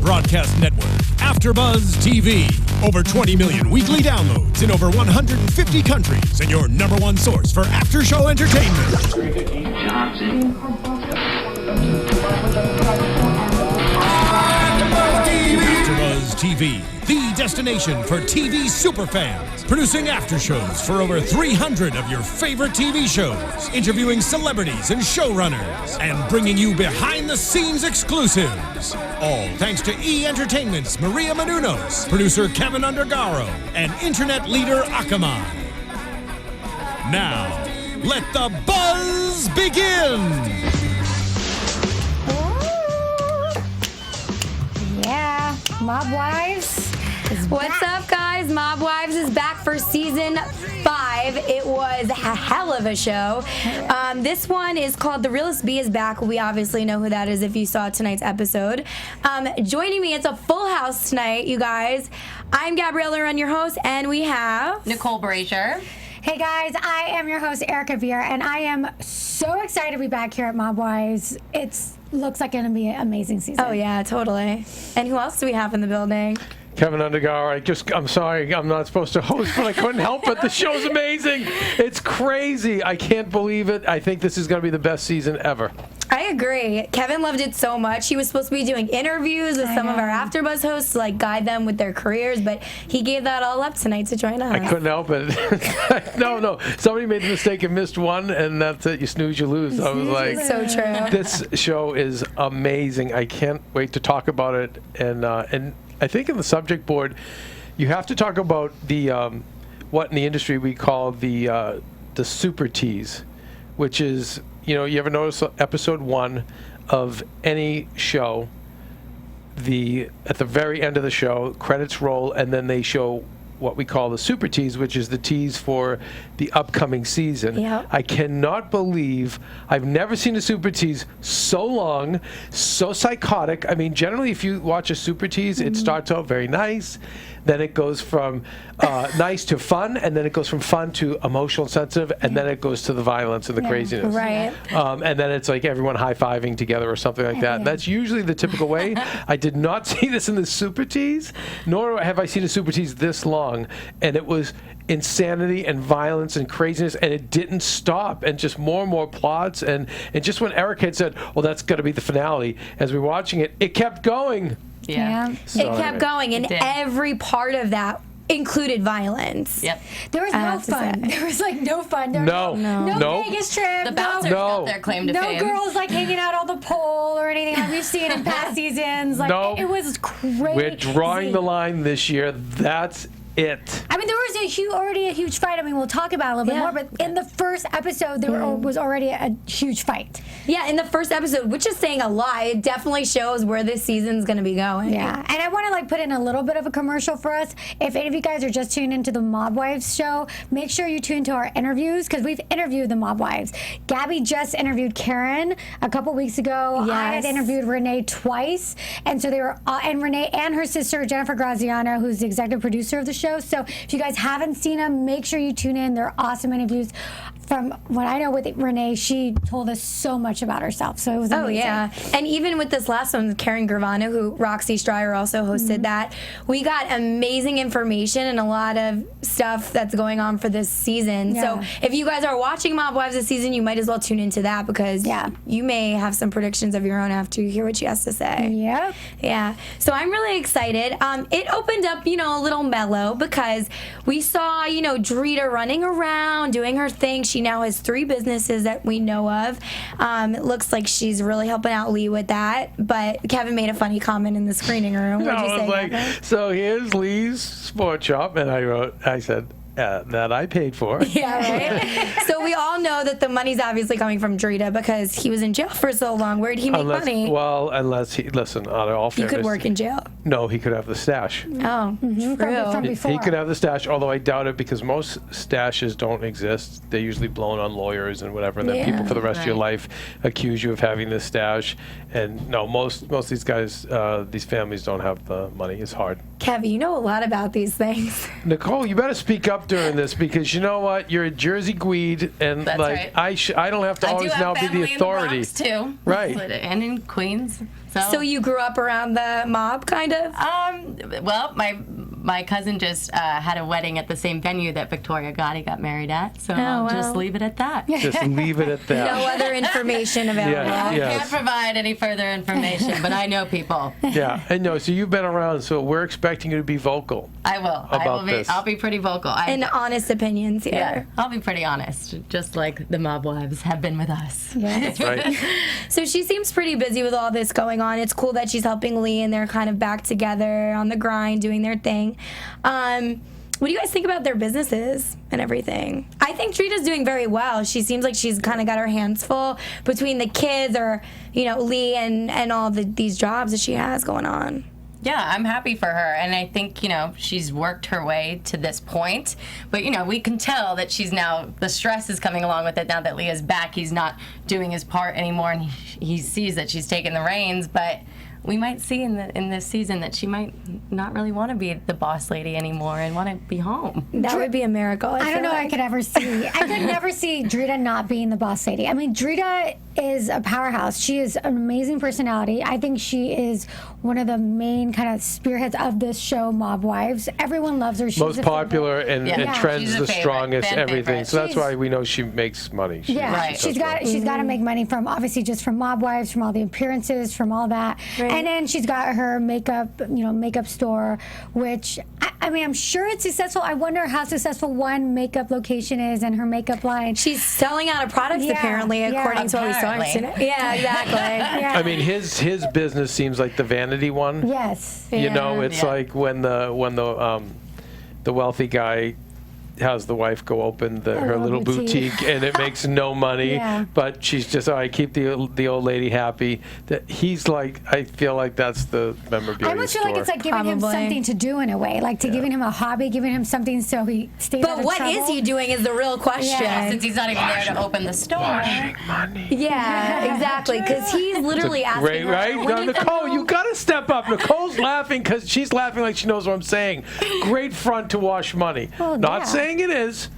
broadcast network, AFTERBUZZ TV. Over 20 million weekly downloads in over 150 countries, and your #1 source for after-show entertainment. AFTERBUZZ TV, the destination for TV superfans, producing after shows for over 300 of your favorite TV shows, interviewing celebrities and showrunners, and bringing you behind-the-scenes exclusives. All thanks to E! Entertainment's Maria Menounos, producer Keven Undergaro, and internet leader Akamai. Now, let the buzz begin! Yeah, Mob Wives is What's back. up, guys? Mob Wives is back for season 5. It was a hell of a show. This one is called The Realest B is Back. We obviously know who that is if you saw tonight's episode. Joining me, it's a full house tonight, you guys. I'm Gabrielle Loren, your host, and we have Nicole Brajer. Hey guys, I am your host Erika Vieira, and I am so excited to be back here at Mob Wives. It looks like going to be an amazing season. Oh yeah, totally. And who else do we have in the building? Keven Undergaro, I'm sorry, I'm not supposed to host, but I couldn't help it. The show's amazing. It's crazy. I can't believe it. I think this is going to be the best season ever. I agree. Kevin loved it so much. He was supposed to be doing interviews with some of our AfterBuzz hosts to like guide them with their careers, but he gave that all up tonight to join us. I couldn't help it. No. Somebody made the mistake and missed one, and that's it. You snooze, you lose. I was like, So true. this show is amazing. I can't wait to talk about it. And I think in the subject board, you have to talk about the what in the industry we call the super tease, which is, you know, you ever notice episode 1 of any show, at the very end of the show, credits roll, and then they show what we call the super tease, which is the tease for the upcoming season. Yep. I cannot believe I've never seen a super tease so long, so psychotic. I mean, generally, if you watch a super tease, it starts out very nice, then it goes from nice to fun, and then it goes from fun to emotional and sensitive, and then it goes to the violence and the craziness. Right. And then it's like everyone high-fiving together or something like that. And that's usually the typical way. I did not see this in the super tease, nor have I seen a super tease this long. And it was insanity and violence and craziness, and it didn't stop, and just more and more plots. And just when Eric had said, well, that's got to be the finale, as we were watching it, it kept going. Yeah. It kept going, and every part of that included violence. Yep. There was no fun. There was like no fun. There was no Vegas trip. The bouncers got their claim to fame. No girls like hanging out on the pole or anything like we've seen in past seasons. Like it was crazy. We're drawing the line this year. That's it. I mean, there was already a huge fight. I mean, we'll talk about it a little bit more, but in the first episode, there was already a huge fight. Yeah, in the first episode, which is saying a lot. It definitely shows where this season's going to be going. Yeah, and I want to like put in a little bit of a commercial for us. If any of you guys are just tuned into the Mob Wives show, make sure you tune to our interviews, because we've interviewed the Mob Wives. Gabby just interviewed Karen a couple weeks ago. Yes. I had interviewed Renee twice, and so they were and Renee and her sister Jennifer Graziano, who's the executive producer of the show. So if you guys haven't seen them, make sure you tune in. They're awesome interviews. From what I know with Renee, she told us so much about herself. So it was amazing. Oh, yeah. And even with this last one, Karen Gravano, who Roxy Stryer also hosted that, we got amazing information and a lot of stuff that's going on for this season. Yeah. So if you guys are watching Mob Wives this season, you might as well tune into that, because you may have some predictions of your own after you hear what she has to say. Yep. Yeah. So I'm really excited. It opened up, a little mellow, because we saw, Drita running around, doing her thing. She now has 3 businesses that we know of. It looks like she's really helping out Lee with that. But Kevin made a funny comment in the screening room. What'd you say, Kevin? So here's Lee's sports shop, and I said, that I paid for. Yeah, right? So we all know that the money's obviously coming from Drita, because he was in jail for so long. Where'd he make money? Well, unless he, listen, out of all He fairness, could work in jail. No, he could have the stash. Oh, true. From before. He could have the stash, although I doubt it, because most stashes don't exist. They're usually blown on lawyers and whatever, and then people for the rest of your life accuse you of having this stash. And no, most of these guys, these families don't have the money. It's hard. Kev, you know a lot about these things. Nicole, you better speak up during this because you know what? You're a Jersey Gweed, and That's like right. I don't have to I do always have now be family the authority. in the Bronx, too. Right. And in Queens. So you grew up around the mob, kind of? Well, my cousin just had a wedding at the same venue that Victoria Gotti got married at, so I'll just leave it at that. Just leave it at that. No other information available. I Yes. can't provide any further information, but I know people. Yeah, I know. So you've been around, so we're expecting you to be vocal. I will. About this. I'll be pretty vocal. And honest opinions here. Yeah, I'll be pretty honest, just like the Mob Wives have been with us. That's right. So she seems pretty busy with all this going on. It's cool that she's helping Lee and they're kind of back together on the grind doing their thing. What do you guys think about their businesses and everything? I think Drita's doing very well. She seems like she's kind of got her hands full between the kids or, Lee and all these jobs that she has going on. Yeah, I'm happy for her, and I think, she's worked her way to this point, but, we can tell that she's now, the stress is coming along with it now that Leah's back. He's not doing his part anymore, and he sees that she's taking the reins, but we might see in this season that she might not really want to be the boss lady anymore and want to be home. That would be a miracle. I don't know I could ever see. I could never see Drita not being the boss lady. I mean, Drita is a powerhouse. She is an amazing personality. I think she is one of the main kind of spearheads of this show, Mob Wives. Everyone loves her. She's Most popular and trends she's a the favorite, strongest, fan everything. favorite. So that's why we know she makes money. Yeah, she's got to make money from obviously just from Mob Wives, from all the appearances, from all that, and then she's got her makeup store, which I mean I'm sure it's successful. I wonder how successful one makeup location is and her makeup line. She's selling out of products apparently, according to what we saw. Yeah, exactly. Yeah. I mean, his business seems like the vanity one. Yes. It's like when the wealthy guy has the wife go open her little boutique and it makes no money, but she's just, I keep the old lady happy. That he's like, I feel like that's the memorabilia I almost feel like it's like giving him something to do in a way, like giving him a hobby, giving him something so he stays out of what trouble. is he doing is the real question. Yeah, since he's not even there to open the store. Washing money. Yeah, exactly, because he's literally asking Great, her, right? Now, Nicole, you got to step up. Nicole's laughing because she's laughing like she knows what I'm saying. Great front to wash money. Not saying it is.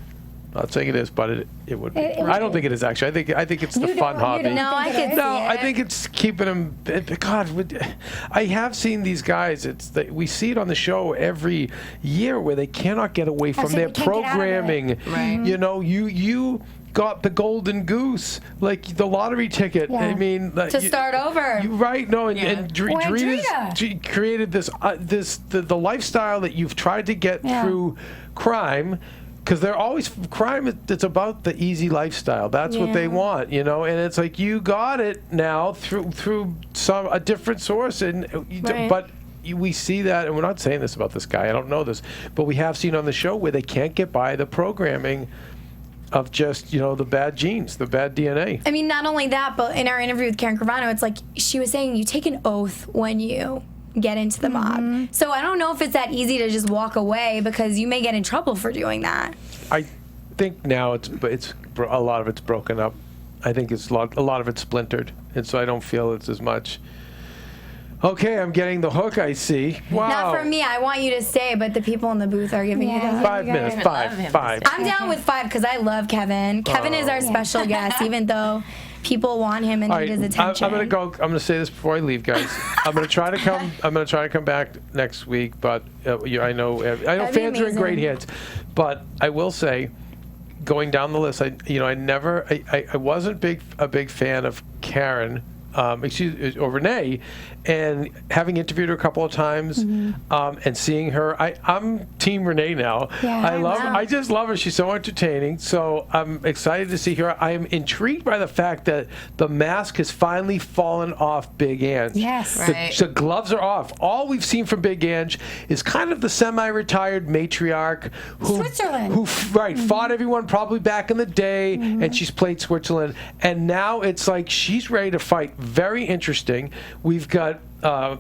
Not saying it is, but it would be. I don't think it is actually. I think it's the fun hobby. No, I could see it. I think it's keeping him. God, I have seen these guys. We see it on the show every year where they cannot get away from their programming. Right. You got the golden goose, like the lottery ticket. Yeah. I mean, to start over. Right? No, and Drita created this the lifestyle that you've tried to get through crime. Because they're always crime. It's about the easy lifestyle. That's what they want, And it's like you got it now through a different source, but we see that, and we're not saying this about this guy. I don't know this, but we have seen on the show where they can't get by the programming of just the bad genes, the bad DNA. I mean, not only that, but in our interview with Karen Carvano, it's like she was saying you take an oath when you get into the mob. So I don't know if it's that easy to just walk away because you may get in trouble for doing that. I think now it's a lot of it's broken up. I think it's a lot of it's splintered, and so I don't feel it's as much. Okay, I'm getting the hook. I see. Wow. Not for me. I want you to stay, but the people in the booth are giving you the hook. 5 minutes. Five. I'm down with 5 because I love Kevin. Kevin is our special guest, even though people want him and need his attention. I'm gonna say this before I leave, guys. I'm gonna try to come back next week, but I know fans are in great hands. But I will say, going down the list, I wasn't a big fan of Karen. Or Renee, and having interviewed her a couple of times, and seeing her, I'm Team Renee now. Yeah, I just love her. She's so entertaining. So I'm excited to see her. I am intrigued by the fact that the mask has finally fallen off Big Ange. Yes, the gloves are off. All we've seen from Big Ange is kind of the semi-retired matriarch who fought everyone probably back in the day, and she's played Switzerland, and now it's like she's ready to fight. Very interesting. We've got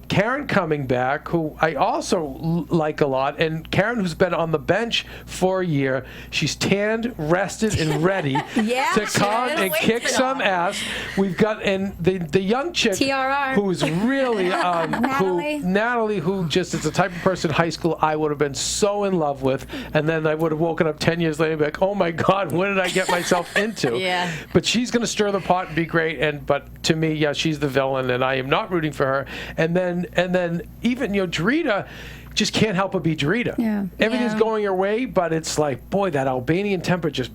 Karen coming back, who I also like a lot, and Karen, who's been on the bench for a year. She's tanned, rested, and ready to come and kick some ass. We've got the young chick, TRR, who's really Natalie, who just is the type of person in high school I would have been so in love with, and then I would have woken up 10 years later and be like, oh my God, what did I get myself into? Yeah. But she's going to stir the pot and be great. But to me, yeah, she's the villain, and I am not rooting for her. And then even Drita just can't help but be Drita. Yeah. Everything's going her way, but it's like, boy, that Albanian temper just,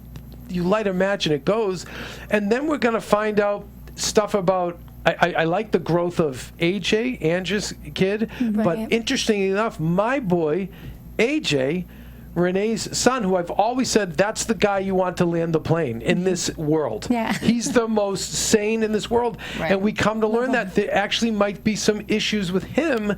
you light a match and it goes. And then we're going to find out stuff about, I like the growth of AJ, Angie's kid, but interestingly enough, my boy, AJ, Renee's son, who I've always said that's the guy you want to land the plane in this world. Yeah. He's the most sane in this world. Right. And we come to learn that there actually might be some issues with him.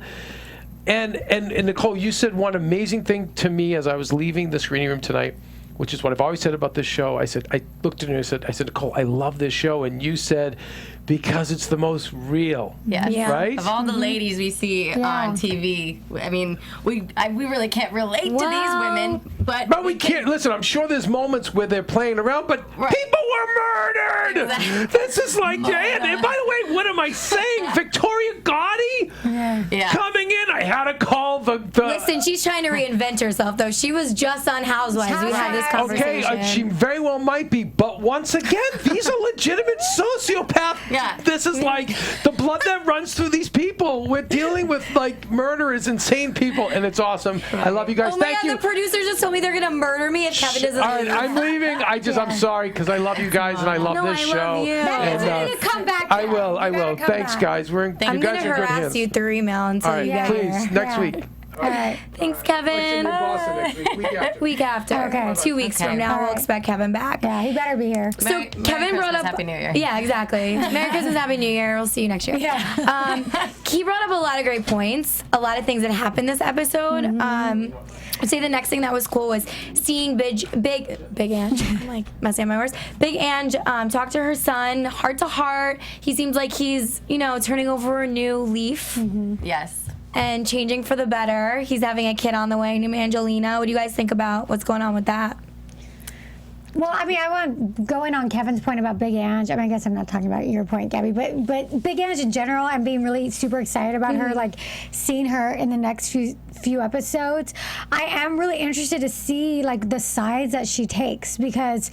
And Nicole, you said one amazing thing to me as I was leaving the screening room tonight, which is what I've always said about this show. I looked at her and I said, Nicole, I love this show. And you said, because it's the most real. Yes. Yeah. Right? Of all the ladies we see on TV, I mean, we really can't relate to these women, but we can't. Listen, I'm sure there's moments where they're playing around, but people were murdered. Exactly. This is like, and by the way, what am I saying? Victoria Gotti coming in. I had to call the. Listen, she's trying to reinvent herself, though. She was just on Housewives. We had this conversation. Okay, she very well might be, but once again, these are legitimate sociopaths. Yeah. This is like the blood that runs through these people. We're dealing with like murderers, insane people, and it's awesome. I love you guys. Oh my Thank God, you. the producers just told me they're gonna murder me if Keven doesn't All right, leave. I'm leaving. I'm sorry because I love you guys and I love this I show. love you. That means And, we need to come back. I will. Thanks, guys. I'm you guys gonna are good harass hands. you through email until All right, you get please. here. Next week. All right. Thanks, What's in Kevin. Boston next week? Week after. Week after. Okay. 2 weeks from now, we'll expect Kevin back. Yeah, he better be here. So Merry Kevin brought Christmas, up Happy New Year. Yeah, exactly. Merry Christmas, Happy New Year. We'll see you next year. Yeah. He brought up a lot of great points. A lot of things that happened this episode. I'd say the next thing that was cool was seeing Big Ange. I'm like messing up my words. Big Ange talk to her son, heart to heart. He seems like he's turning over a new leaf. Yes. And changing for the better. He's having a kid on the way named Angelina. What do you guys think about what's going on with that? Well, I mean, I want to go in on Kevin's point about Big Ange. I mean, I guess I'm not talking about your point, Gabby, but Big Ange in general, I'm being really super excited about her, like seeing her in the next few episodes. I am really interested to see like the sides that she takes, because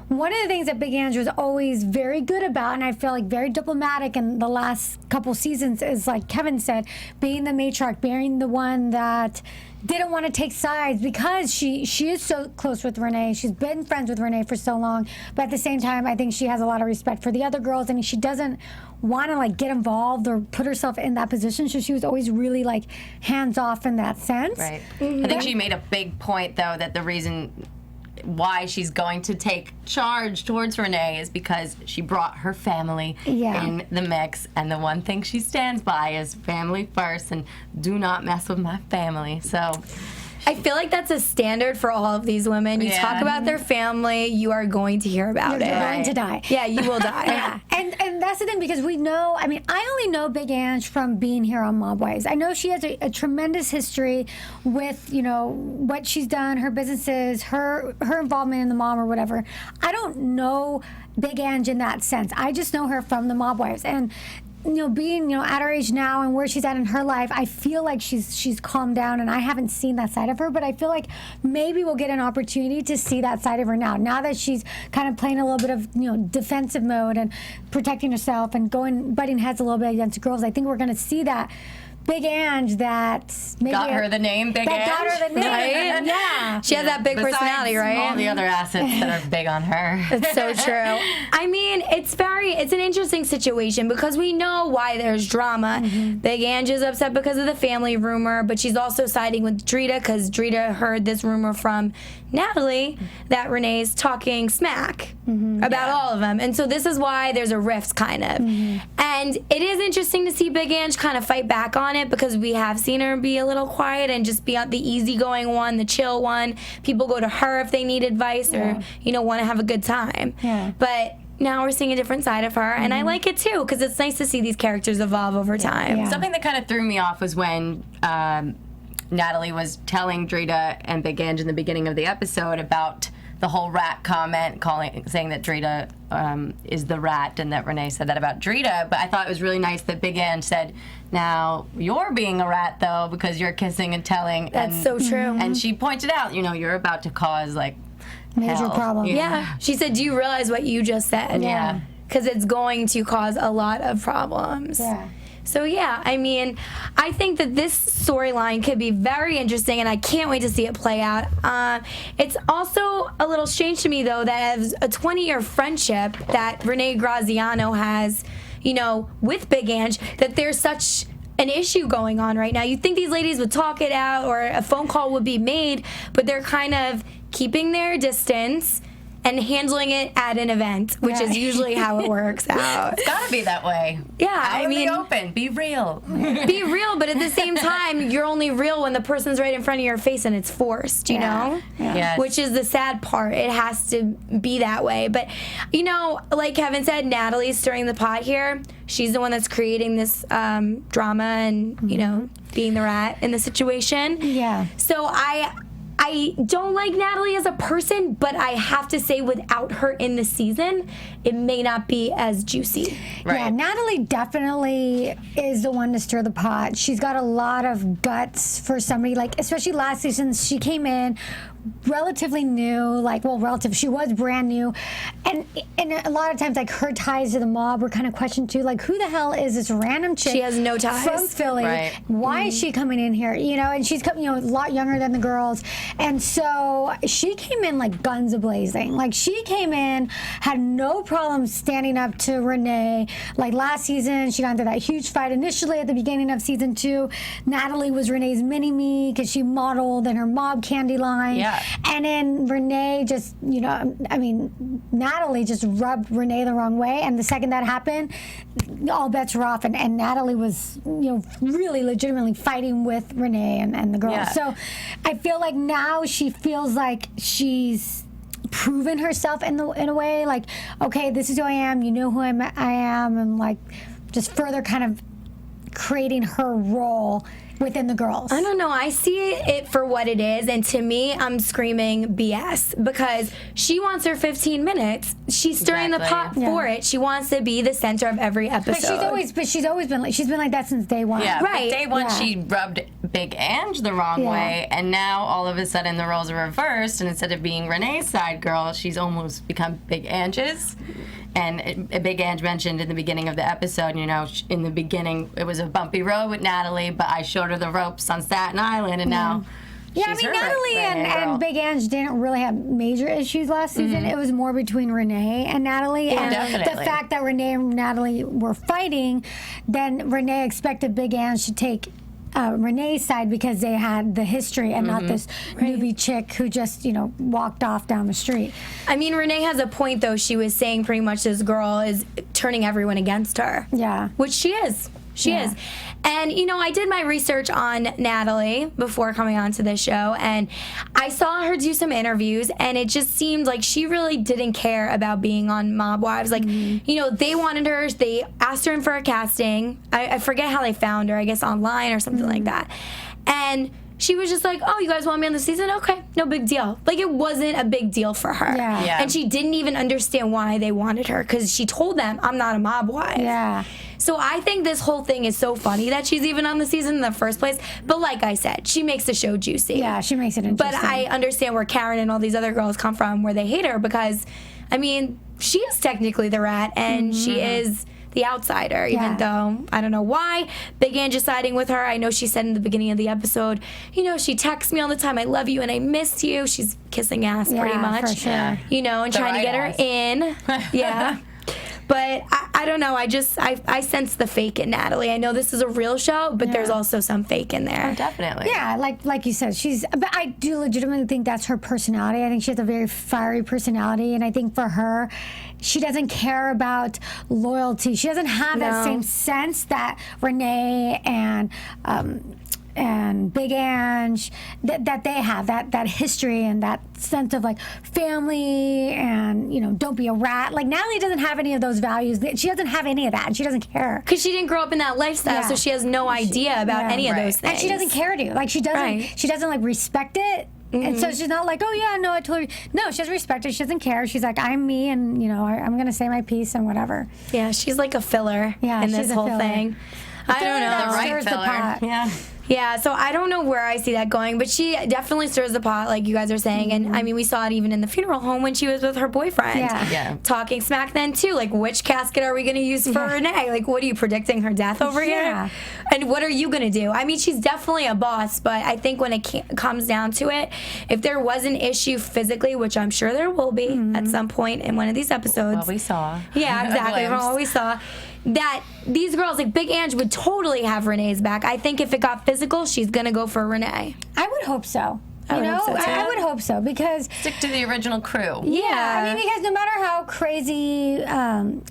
one of the things that Big Ange was always very good about, and I feel like very diplomatic in the last couple seasons, is like Kevin said, being the matriarch, being the one that didn't want to take sides, because she is so close with Renee. She's been friends with Renee for so long, but at the same time, I think she has a lot of respect for the other girls, and she doesn't want to like get involved or put herself in that position. So she was always really like hands off in that sense. Right. I think she made a big point, though, that the reason why she's going to take charge towards Renee is because she brought her family in the mix, and the one thing she stands by is family first, and do not mess with my family. So I feel like that's a standard for all of these women. You talk about their family, you are going to hear about it. You're going to die. Yeah, you will die. Yeah. And that's the thing, because we know, I mean, I only know Big Ange from being here on Mob Wives. I know she has a tremendous history with, what she's done, her businesses, her involvement in the mom or whatever. I don't know Big Ange in that sense. I just know her from the Mob Wives. And being, at her age now and where she's at in her life, I feel like she's calmed down, and I haven't seen that side of her, but I feel like maybe we'll get an opportunity to see that side of her now that she's kind of playing a little bit of, defensive mode and protecting herself and butting heads a little bit against girls. I think we're going to see that Big Ange that maybe got her the name Big Ange. Got her the name. Right? Yeah. She has that big Besides personality, right? all the other assets that are big on her. It's so true. I mean, it's an interesting situation because we know why there's drama. Big Ange is upset because of the family rumor, but she's also siding with Drita because Drita heard this rumor from Natalie that Renee's talking smack about all of them. And so this is why there's a rift, kind of. And it is interesting to see Big Ange kind of fight back on it, because we have seen her be a little quiet and just be the easygoing one, the chill one. People go to her if they need advice or want to have a good time. Yeah. But now we're seeing a different side of her, and I like it too because it's nice to see these characters evolve over time. Yeah. Something that kind of threw me off was when Natalie was telling Drita and Big Ange in the beginning of the episode about the whole rat comment, saying that Drita is the rat, and that Renee said that about Drita. But I thought it was really nice that Big Ange said, "Now you're being a rat though because you're kissing and telling." That's so true. And she pointed out, you're about to cause like Major hell. problem. Yeah. She said, "Do you realize what you just said?" Yeah. Because it's going to cause a lot of problems. Yeah. So yeah, I mean, I think that this storyline could be very interesting, and I can't wait to see it play out. It's also a little strange to me, though, that as a 20-year friendship that Renee Graziano has, with Big Ange, that there's such an issue going on right now. You'd think these ladies would talk it out, or a phone call would be made, but they're kind of keeping their distance and handling it at an event, which is usually how it works out. It's gotta be that way. Yeah, I mean, open, be real. Be real, but at the same time, you're only real when the person's right in front of your face and it's forced, you know? Yes. Which is the sad part. It has to be that way. But, like Kevin said, Natalie's stirring the pot here. She's the one that's creating this drama and, being the rat in the situation. Yeah. So I don't like Natalie as a person, but I have to say without her in the season, it may not be as juicy. Right. Yeah, Natalie definitely is the one to stir the pot. She's got a lot of guts for somebody, especially last season, she came in relatively new, she was brand new, and a lot of times, her ties to the mob were kind of questioned too, who the hell is this random chick? She has no ties. From Philly. Right. Why is she coming in here? And she's a lot younger than the girls, and so she came in like guns a-blazing. She came in, had no problem standing up to Renee. Last season, she got into that huge fight initially at the beginning of season 2. Natalie was Renee's mini-me because she modeled in her mob candy line. Yeah. And then Renee just, Natalie just rubbed Renee the wrong way. And the second that happened, all bets were off. And Natalie was, really legitimately fighting with Renee and the girls. Yeah. So I feel like now she feels like she's proven herself in a way. Okay, this is who I am. You know who I am. And just further kind of creating her role within the girls. I don't know. I see it for what it is, and to me, I'm screaming BS because she wants her 15 minutes. She's stirring the pot for it. She wants to be the center of every episode. But she's always been like that since day one. Yeah, Right. But day one, Yeah. she rubbed Big Ange the wrong Yeah. way, and now all of a sudden the roles are reversed, and instead of being Renee's side girl, she's almost become Big Ange's. And Big Ange mentioned in the beginning of the episode, in the beginning it was a bumpy road with Natalie, but I showed her the ropes on Staten Island, and now she's her Natalie right-hand girl. and Big Ange didn't really have major issues last season. It was more between Renee and Natalie. Yeah, and definitely. the fact that Renee and Natalie were fighting, then Renee expected Big Ange to take Renee's side because they had the history and not this newbie chick who just, walked off down the street. I mean, Renee has a point, though. She was saying pretty much this girl is turning everyone against her. Yeah. Which she is. She is. And, I did my research on Natalie before coming onto this show, and I saw her do some interviews, and it just seemed like she really didn't care about being on Mob Wives. They wanted her. They asked her in for a casting. I forget how they found her, I guess online or something like that. And she was just like, oh, you guys want me on the season? Okay, no big deal. It wasn't a big deal for her. Yeah. Yeah. And she didn't even understand why they wanted her because she told them, I'm not a mob wife. Yeah. So I think this whole thing is so funny that she's even on the season in the first place. But like I said, she makes the show juicy. Yeah, she makes it interesting. But I understand where Karen and all these other girls come from, where they hate her because, she is technically the rat and she is the outsider, even though I don't know why. Big Ange is siding with her. I know she said in the beginning of the episode, she texts me all the time, I love you and I miss you. She's kissing ass pretty much. For sure. And The trying to right get her ass. in. Yeah. But I don't know. I sense the fake in Natalie. I know this is a real show, but there's also some fake in there. Definitely. Yeah, like you said, but I do legitimately think that's her personality. I think she has a very fiery personality, and I think for her, she doesn't care about loyalty. She doesn't have that same sense that Renee and Big Ange, that they have that history and that sense of like family and don't be a rat. Like Natalie doesn't have any of those values. She doesn't have any of that, and she doesn't care because she didn't grow up in that lifestyle, so she has no idea about any of those things. And she doesn't care to. Like she doesn't. She doesn't like respect it. And so she's not like, oh yeah, no, I totally. No, she doesn't respect it. She doesn't care. She's like, I'm me, and I'm gonna say my piece and whatever. Yeah, she's like a filler in this whole thing. I don't know. Right filler. The pot. Yeah. Yeah, so I don't know where I see that going, but she definitely stirs the pot, like you guys are saying. And I mean, we saw it even in the funeral home when she was with her boyfriend. Talking smack then, too. Like, which casket are we going to use for Renee? Like, what are you predicting her death over here? And what are you going to do? I mean, she's definitely a boss, but I think when it comes down to it, if there was an issue physically, which I'm sure there will be at some point in one of these episodes. Well, we saw. Yeah, exactly. From what we saw. That these girls, like Big Ange, would totally have Renee's back. I think if it got physical, she's going to go for Renee. I would hope so. I would hope so because stick to the original crew. Yeah, I mean, because no matter how crazy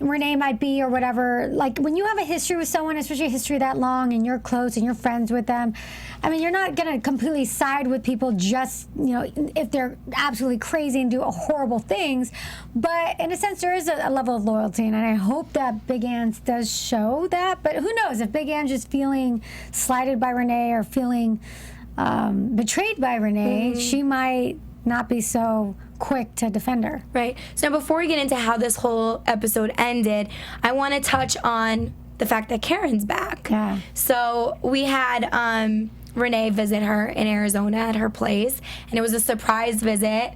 Renee might be or whatever, like when you have a history with someone, especially a history that long, and you're close and you're friends with them, I mean, you're not gonna completely side with people just if they're absolutely crazy and do horrible things. But in a sense, there is a level of loyalty, and I hope that Big Ange does show that. But who knows if Big Ange is feeling slighted by Renee or feeling betrayed by Renee, she might not be so quick to defend her. Right. So before we get into how this whole episode ended, I want to touch on the fact that Karen's back. Yeah. So we had Renee visit her in Arizona at her place, and it was a surprise visit.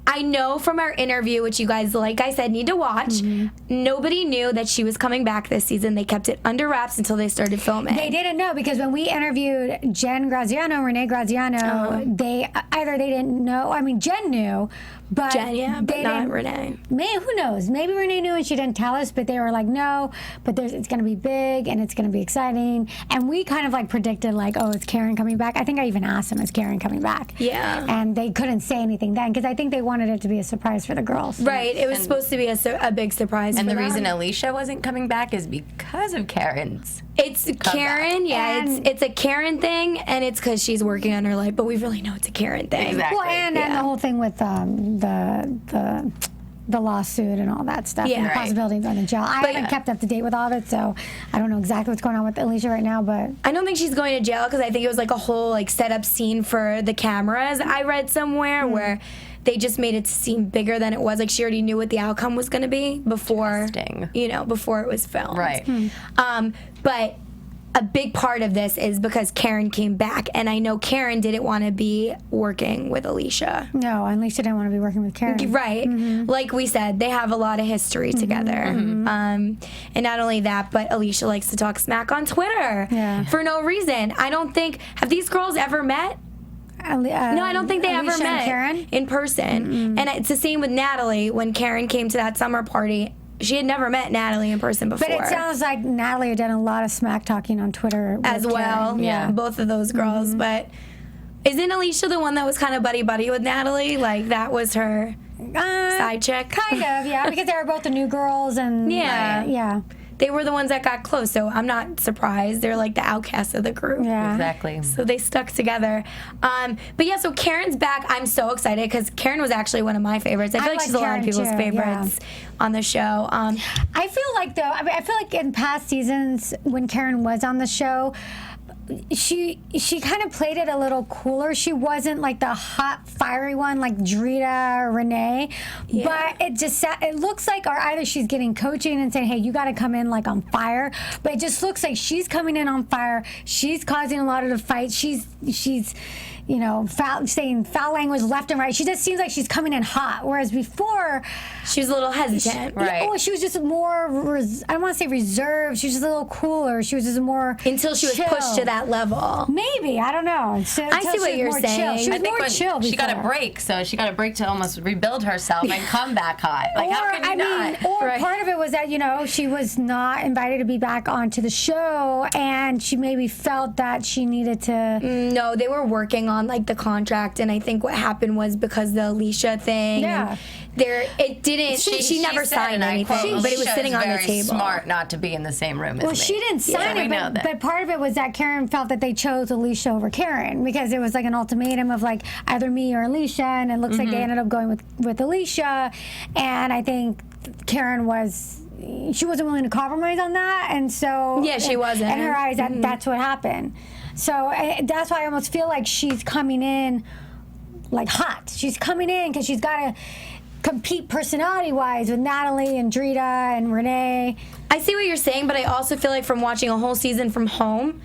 I know from our interview, which you guys, like I said, need to watch, nobody knew that she was coming back this season. They kept it under wraps until they started filming. They didn't know because when we interviewed Renee Graziano, they didn't know. I mean, Jen knew, but but not Renee. Who knows? Maybe Renee knew and she didn't tell us, but they were like, no, but it's going to be big and it's going to be exciting. And we kind of like predicted like, oh, is Karen coming back? I think I even asked them, is Karen coming back? Yeah. And they couldn't say anything then because I think they wanted it to be a surprise for the girls. Right. It was supposed to be a big surprise. And for the them. reason Alicia wasn't coming back is because of Karen's. It's Karen, it's a Karen thing, and it's because she's working on her life, but we really know it's a Karen thing. Exactly. Well, and the whole thing with the lawsuit and all that stuff, and the possibility of going to jail. I haven't kept up to date with all of it, so I don't know exactly what's going on with Alicia right now, but I don't think she's going to jail because I think it was like a whole like set up scene for the cameras. I read somewhere where they just made it seem bigger than it was. Like she already knew what the outcome was going to be before it was filmed. Right. But a big part of this is because Karen came back, and I know Karen didn't want to be working with Alicia. No, Alicia didn't want to be working with Karen. Right. Like we said, they have a lot of history together. And not only that, but Alicia likes to talk smack on Twitter for no reason. I don't think, have these girls ever met? No, I don't think they Alicia ever met and Karen? in person. And it's the same with Natalie. When Karen came to that summer party, she had never met Natalie in person before. But it sounds like Natalie had done a lot of smack talking on Twitter as well. Karen. Yeah, both of those girls. But isn't Alicia the one that was kind of buddy-buddy with Natalie? Like, that was her side chick? Kind of, yeah, because they were both the new girls. And yeah. They were the ones that got close, so I'm not surprised. They're like the outcasts of the group. Yeah. Exactly. So they stuck together. But yeah, so Karen's back. I'm so excited because Karen was actually one of my favorites. I feel like she's a lot of people's favorites on the show. I feel like, though, I feel like in past seasons when Karen was on the show, she kind of played it a little cooler. She wasn't like the hot, fiery one like Drita or Renee. But it looks like, or either she's getting coaching and saying, hey, you got to come in like on fire. But it just looks like she's coming in on fire. She's causing a lot of the fights. She's saying foul language left and right. She just seems like she's coming in hot. Whereas before, she was a little hesitant. She was just more, I don't want to say reserved. She was just a little cooler. She was just more until she was pushed to that level. Maybe. I don't know. I see what you're saying. She was more chill before. She got a break, so she got a break to almost rebuild herself and come back hot. Like, how could you not? Part of it was that, she was not invited to be back onto the show, and she maybe felt that she needed to... No, they were working on like the contract, and I think what happened was because the Alicia thing. Yeah. She never signed anything, but it was sitting on the table. Smart not to be in the same room as me. Well, she didn't sign it, but part of it was that Karen Karen felt that they chose Alicia over Karen because it was like an ultimatum of like either me or Alicia, and it looks like they ended up going with Alicia. And I think Karen she wasn't willing to compromise on that, and so Yeah, she wasn't. In her eyes, that's what happened. So that's why I almost feel like she's coming in like hot. She's coming in because she's got to compete personality-wise with Natalie and Drita and Renee. I see what you're saying, but I also feel like from watching a whole season from home,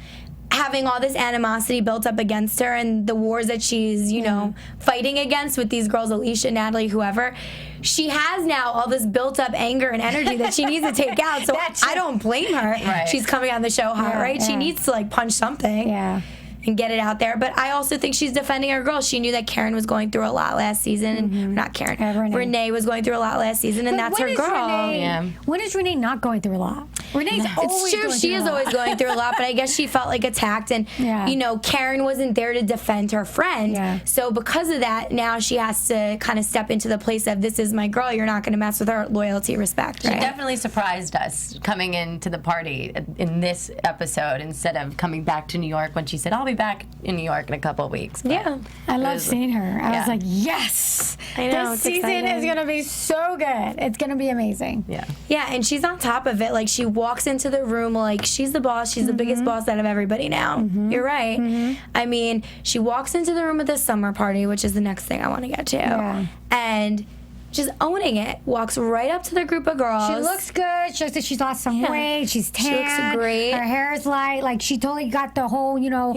having all this animosity built up against her and the wars that she's, you know, fighting against with these girls, Alicia, Natalie, whoever, she has now all this built up anger and energy that she needs to take out. So I don't blame her. Right. She's coming on the show hot, right? She needs to like punch something. Yeah. And get it out there. But I also think she's defending her girl. She knew that Karen was going through a lot last season. And not Karen. Renee was going through a lot last season, and But that's when her is girl. When is Renee not going through a lot? Renee's always It's true. going She through is a lot. always going through a lot, but I guess she felt like attacked, and you know, Karen wasn't there to defend her friend. Yeah. So because of that, now she has to kind of step into the place of this is my girl. You're not going to mess with her. Loyalty, respect. She Right? definitely surprised us coming into the party in this episode instead of coming back to New York when she said, I'll be back in New York in a couple of weeks. But Yeah. I love seeing her. I was like, yes! I know, This it's season exciting. is going to be so good. It's going to be amazing. Yeah. Yeah, and she's on top of it. Like, she walks into the room like she's the boss. She's the biggest boss out of everybody now. You're right. I mean, she walks into the room at the summer party, which is the next thing I want to get to. Yeah. And just owning it. Walks right up to the group of girls. She looks good. She looks like she's lost some weight. She's tan. She looks great. Her hair is light. Like, she totally got the whole, you know,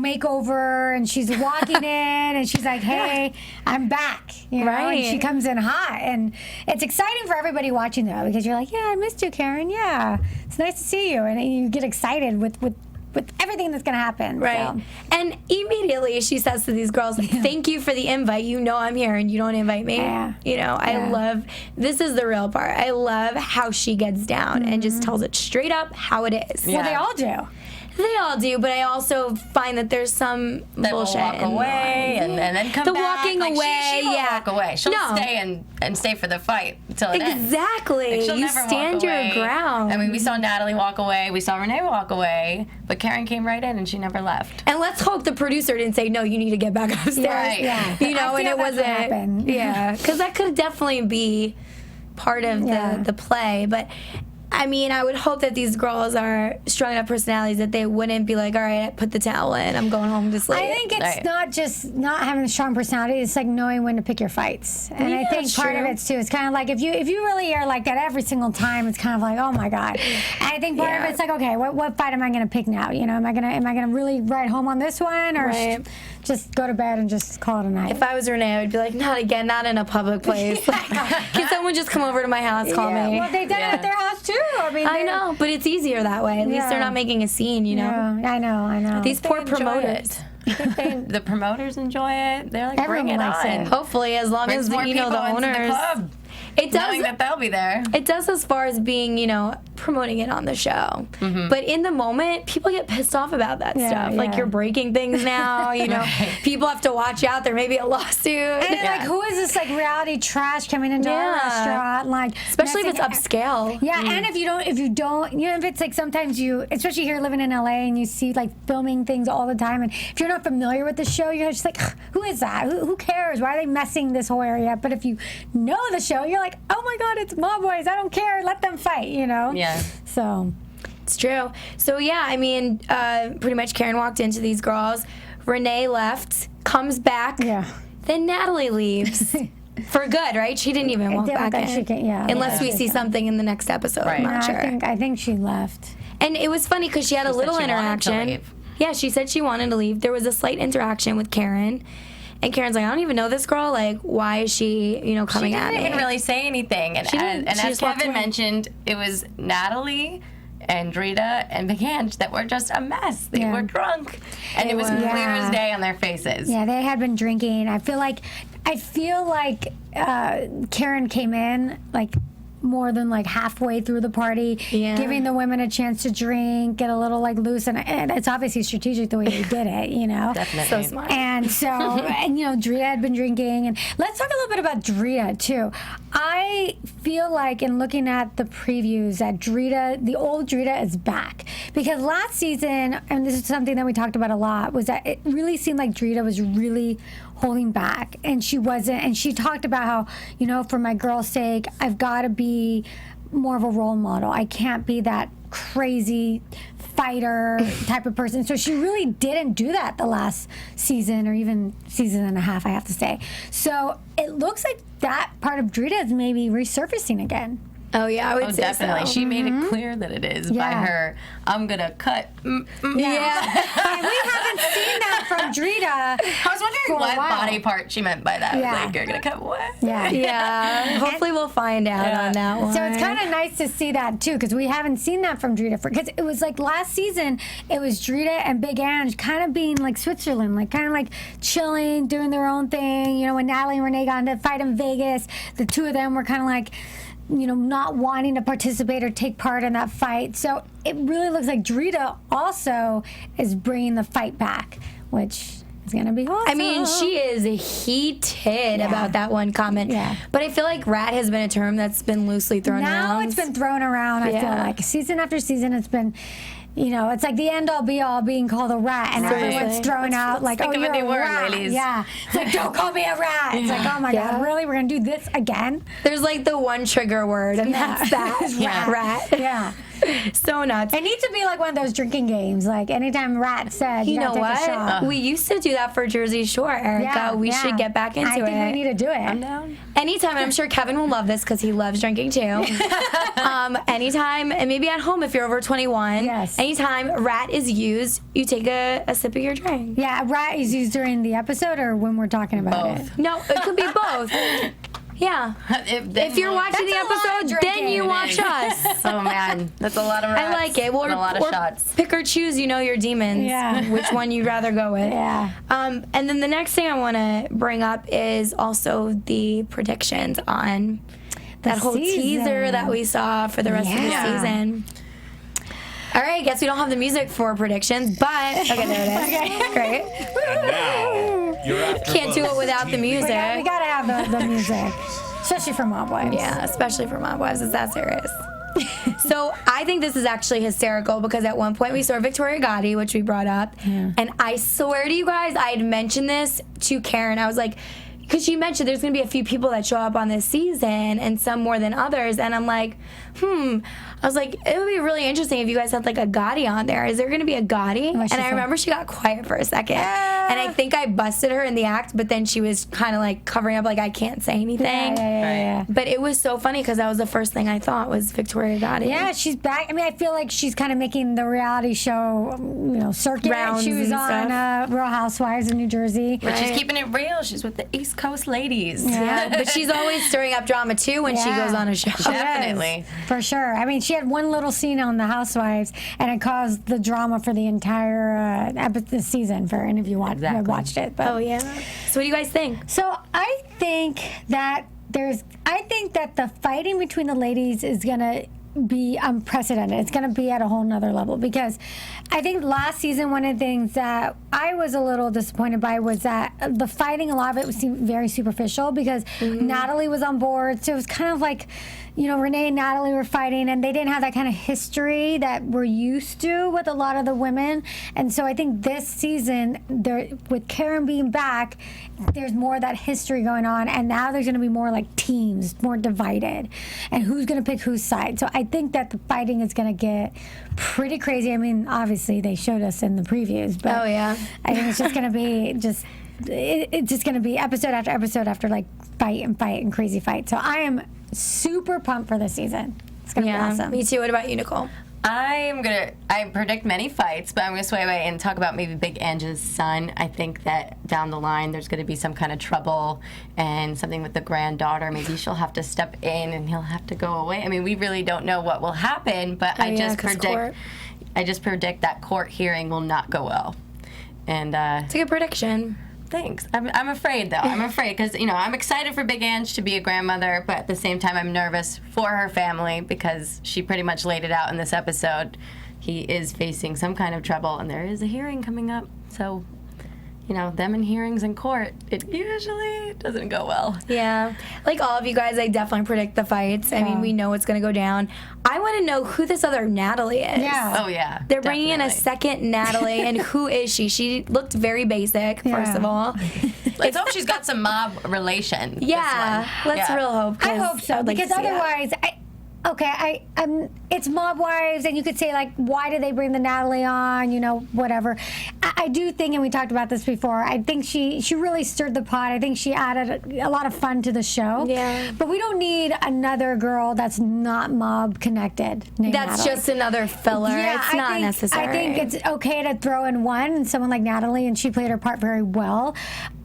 makeover. And she's walking in and she's like, hey, I'm back. You know? Right. And she comes in hot. And it's exciting for everybody watching, though, because you're like, yeah, I missed you, Karen. Yeah. It's nice to see you. And you get excited with everything that's going to happen. Right. So. And immediately she says to these girls, thank you for the invite. You know I'm here and you don't invite me. Yeah. You know, I love, this is the real part. I love how she gets down and just tells it straight up how it is. Well, they all do. They all do, but I also find that there's some That will bullshit walk in away and then come The back. walking Like, away, she won't yeah. walk away. She'll No. stay and stay for the fight until it ends. Exactly. Like, she'll You never walk stand your away. ground. I mean, we saw Natalie walk away. We saw Renee walk away. But Karen came right in and she never left. And let's hope the producer didn't say, no, you need to get back upstairs. Right. Yeah. You know, I and feel it that's what wasn't. happened. Yeah. Because that could definitely be part of the play. But I mean, I would hope that these girls are strong enough personalities that they wouldn't be like, all right, I put the towel in. I'm going home to sleep. I think it's Right. not just not having a strong personality. It's like knowing when to pick your fights. And I Yeah, think that's part of true. it too is kind of like if you really are like that every single time, it's kind of like, oh my god. And I think part of it's like, okay, what fight am I going to pick now? You know, am I gonna really ride home on this one, or Right. just go to bed and just call it a night? If I was Renee, I would be like, not again, not in a public place. Can someone just come over to my house, call me? Well, they did it at their house too. I mean, I know, but it's easier that way. At least they're not making a scene, you know? Yeah, I know. These poor They enjoy promoters. it. The promoters enjoy it. They're like, Everyone bring it likes on. it. Hopefully, as long Brings as, more you know, people the into owners. the club, It does. knowing that they'll be there. It does as far as being, you know, promoting it on the show. But in the moment, people get pissed off about that stuff. Like, yeah. you're breaking things now, you know. People have to watch out. There may be a lawsuit. And like, who is this like reality trash coming into our Yeah. restaurant? Like, Especially if it's messing- upscale. Yeah, and if you don't, you know, if it's like sometimes you, especially here living in LA, and you see like filming things all the time, and if you're not familiar with the show, you're just like, who is that? Who cares? Why are they messing this whole area? But if you know the show, you're like, oh my god, it's Mob Boys. I don't care. Let them fight. You know. Yeah. So. It's true. So, yeah, I mean, pretty much Karen walked into these girls. Renee left, comes back. Yeah. Then Natalie leaves. For good, right? She didn't even walk I back think in. she can- yeah. Unless Yeah. we see something in the next episode. Right. I'm not sure. I think she left. And it was funny because she had a said little she wanted to interaction. leave. Yeah, she said she wanted to leave. There was a slight interaction with Karen. And Karen's like, I don't even know this girl. Like, why is she, you know, coming She at didn't me? even really say anything. And, She didn't. and She as just walked Kevin away. mentioned, it was Natalie and Drita and McCann that were just a mess. They Yeah. were drunk. And it was were. clear Yeah. as day on their faces. Yeah, they had been drinking. I feel like Karen came in like more than like halfway through the party, giving the women a chance to drink, get a little like loose, and it's obviously strategic the way they did it, you know. Definitely. So smart. And so, and you know, Drita had been drinking, and let's talk a little bit about Drita too. I feel like in looking at the previews that Drita, the old Drita, is back because last season, and this is something that we talked about a lot, was that it really seemed like Drita was really holding back, and she wasn't. And she talked about how, you know, for my girl's sake, I've got to be more of a role model. I can't be that crazy fighter type of person. So she really didn't do that the last season or even season and a half, I have to say. So it looks like that part of Drita is maybe resurfacing again. Oh yeah, I would say definitely. so. She made it clear that it is by her. I'm gonna cut. And we haven't seen that from Drita. I was wondering what body part she meant by that. Yeah. Like, you're gonna cut what? Yeah. Yeah. Hopefully we'll find out on that one. So it's kind of nice to see that too, because we haven't seen that from Drita. Because it was like last season, it was Drita and Big Ange kind of being like Switzerland, like kind of like chilling, doing their own thing. You know, when Natalie and Renee got into a fight in Vegas, the two of them were kind of like, you know, not wanting to participate or take part in that fight. So it really looks like Drita also is bringing the fight back, which is going to be awesome. I mean, she is heated about that one comment. Yeah. But I feel like rat has been a term that's been loosely thrown around. Now it's been thrown around, I feel like. Season after season, it's been, you know, it's like the end-all be-all being called a rat, and everyone's throwing out like, think oh, of a you're new a word, rat. ladies. Yeah. It's like, don't call me a rat. It's like, oh my God, really? We're going to do this again? There's like the one trigger word, and that's that. Rat. Yeah. So nuts. It needs to be like one of those drinking games. Like anytime rat said, You know gotta take what? a shot. We used to do that for Jersey Shore, Erica. We should get back into it. I think we need to do it. I'm down. Anytime, and I'm sure Kevin will love this because he loves drinking too. Anytime, and maybe at home if you're over 21. Yes. Anytime rat is used, you take a sip of your drink. Yeah, rat is used during the episode or when we're talking about it? No, it could be both. Yeah. If you're watching the That's a lot of episode, then drinking. you watch us. Oh man, that's a lot of rats. I like it. And a lot of shots. Pick or choose, you know, your demons. Yeah. Which one you'd rather go with. Yeah. And then the next thing I want to bring up is also the predictions on that whole teaser that we saw for the rest of the season. All right, guess we don't have the music for predictions, but okay, there it is. Okay, great. And now, you're after Can't do it without the music. We gotta have the music, especially for Mob Wives. Yeah, especially for Mob Wives. It's that serious. So I think this is actually hysterical because at one point we saw Victoria Gotti, which we brought up, and I swear to you guys, I had mentioned this to Karen. I was like, because she mentioned there's going to be a few people that show up on this season and some more than others, and I'm like, I was like, it would be really interesting if you guys had like a Gotti on there. Is there going to be a Gotti? And I remember she got quiet for a second, and I think I busted her in the act, but then she was kind of like covering up, like I can't say anything. Yeah. But it was so funny because that was the first thing I thought was Victoria Gotti. Yeah, she's back. I mean, I feel like she's kind of making the reality show, you know, circuit. Rounds she was and on Real Housewives of New Jersey. But she's keeping it real. She's with the East Coast ladies. Yeah, but she's always stirring up drama too when she goes on a show. Definitely. For sure. I mean, she had one little scene on The Housewives, and it caused the drama for the entire season for any of you watched it. But. Oh yeah. So what do you guys think? So I think that the fighting between the ladies is gonna be unprecedented. It's going to be at a whole nother level because I think last season one of the things that I was a little disappointed by was that the fighting, a lot of it seemed very superficial because Natalie was on board, so it was kind of like, you know, Renee and Natalie were fighting and they didn't have that kind of history that we're used to with a lot of the women. And so I think this season, with Karen being back, there's more of that history going on, and now there's going to be more like teams, more divided, and who's going to pick whose side. So I think that the fighting is going to get pretty crazy. I mean, obviously they showed us in the previews, but I think it's just going to be it's just going to be episode after episode after like fight and crazy fight. So I am super pumped for this season. It's going to be awesome. Me too. What about you, Nicole? I predict many fights, but I'm going to sway away and talk about maybe Big Ange's son. I think that down the line there's going to be some kind of trouble and something with the granddaughter. Maybe she'll have to step in and he'll have to go away. I mean, we really don't know what will happen, but I just predict that court hearing will not go well. And it's a good prediction. thanks. I'm afraid, though. I'm afraid because, I'm excited for Big Ange to be a grandmother, but at the same time, I'm nervous for her family because she pretty much laid it out in this episode. He is facing some kind of trouble, and there is a hearing coming up. So, them in hearings in court, it usually doesn't go well. Yeah. Like all of you guys, I definitely predict the fights. I mean, we know what's going to go down. I want to know who this other Natalie is. Yeah. Oh, yeah. They're bringing in a second Natalie, and who is she? She looked very basic, first of all. Let's hope she's got some mob relation. Yeah. Let's real hope. I hope so, because otherwise, it's Mob Wives, and you could say, like, why did they bring the Natalie on, whatever. I do think, and we talked about this before, I think she really stirred the pot. I think she added a lot of fun to the show. Yeah. But we don't need another girl that's not mob connected named That's Natalie. just another filler. Yeah, it's not necessary. I think it's okay to throw in one, someone like Natalie, and she played her part very well.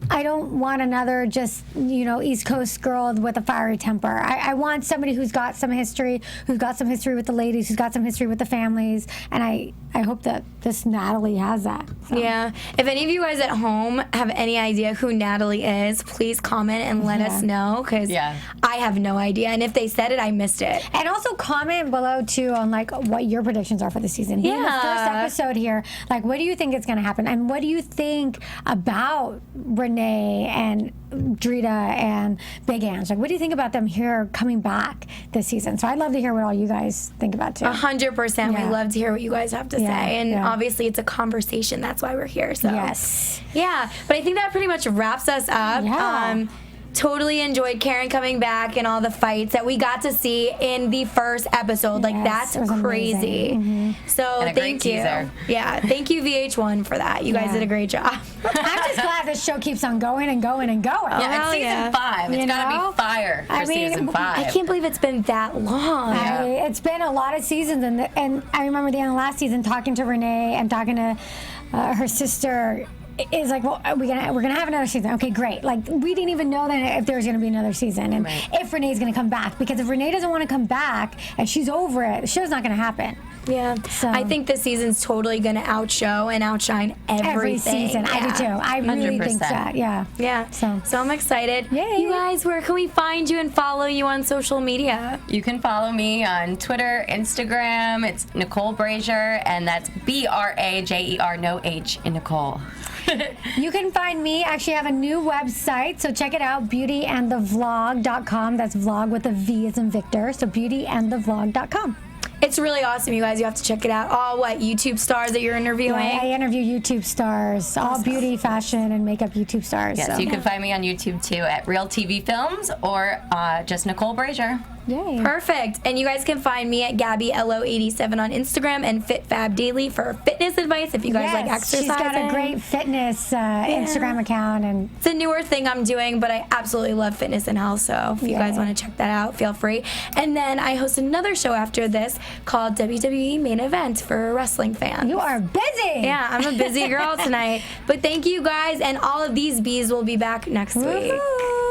I don't want another just, East Coast girl with a fiery temper. I want somebody who's got some history, with the ladies, who's got some history with the families, and I hope that this Natalie has that. So. Yeah. If any of you guys at home have any idea who Natalie is, please comment and let us know, because I have no idea. And if they said it, I missed it. And also comment below, too, on, like, what your predictions are for the season. Being the first episode here, like, what do you think is going to happen? And what do you think about Renee and Drita and Big Ange? Like, what do you think about them here coming back this season? So I'd love to hear what all you guys think about, too. 100%. We love to hear what you guys have to say. And obviously, it's a conversation. That's why we're here. So yes. Yeah. But I think that pretty much wraps us up. Yeah. Totally enjoyed Karen coming back and all the fights that we got to see in the first episode. Like, that's crazy. So and a thank great you. Teaser. Yeah, thank you VH1 for that. You guys did a great job. I'm just glad this show keeps on going and going and going. Yeah, it's season 5. It's got to be fire for season 5. I can't believe it's been that long. It's been a lot of seasons, and I remember the end of last season talking to Renee and talking to her sister. Is like, well, we're gonna have another season. Okay, great. Like, we didn't even know that if there was gonna be another season, and if Renee's gonna come back. Because if Renee doesn't want to come back and she's over it, the show's not gonna happen. Yeah. So I think this season's totally gonna outshow and outshine everything. Every season. I do too. I really think that. Yeah. Yeah. So I'm excited. Yay. You guys, where can we find you and follow you on social media? You can follow me on Twitter, Instagram. It's Nicole Brajer, and that's Brajer, no H in Nicole. You can find me. Actually, I have a new website, so check it out, beautyandthevlog.com. That's vlog with a V as in Victor, so beautyandthevlog.com. It's really awesome, you guys. You have to check it out. All YouTube stars that you're interviewing? Yeah, I interview YouTube stars, all beauty, fashion, and makeup YouTube stars. Yes, you can find me on YouTube, too, at Real TV Films or just Nicole Brajer. Yay. Perfect. And you guys can find me at GabbyLO87 on Instagram and FitFabDaily for fitness advice if you guys like exercising. She's got a great fitness Instagram account. And it's a newer thing I'm doing, but I absolutely love fitness and health, so if you guys want to check that out, feel free. And then I host another show after this called WWE Main Event for wrestling fans. You are busy. Yeah, I'm a busy girl tonight. But thank you guys, and all of these bees will be back next week.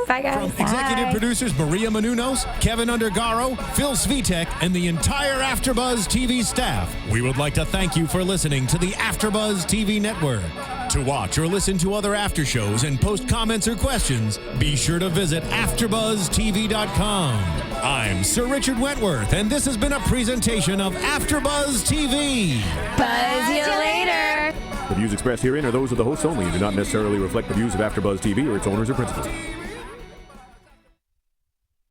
Bye, guys. From executive producers Maria Menounos, Keven Undergaro, Phil Svitek, and the entire AfterBuzz TV staff, we would like to thank you for listening to the AfterBuzz TV network. To watch or listen to other after shows and post comments or questions, be sure to visit AfterBuzzTV.com. I'm Sir Richard Wentworth, and this has been a presentation of AfterBuzz TV. Buzz you later. The views expressed herein are those of the hosts only and do not necessarily reflect the views of AfterBuzz TV or its owners or principals.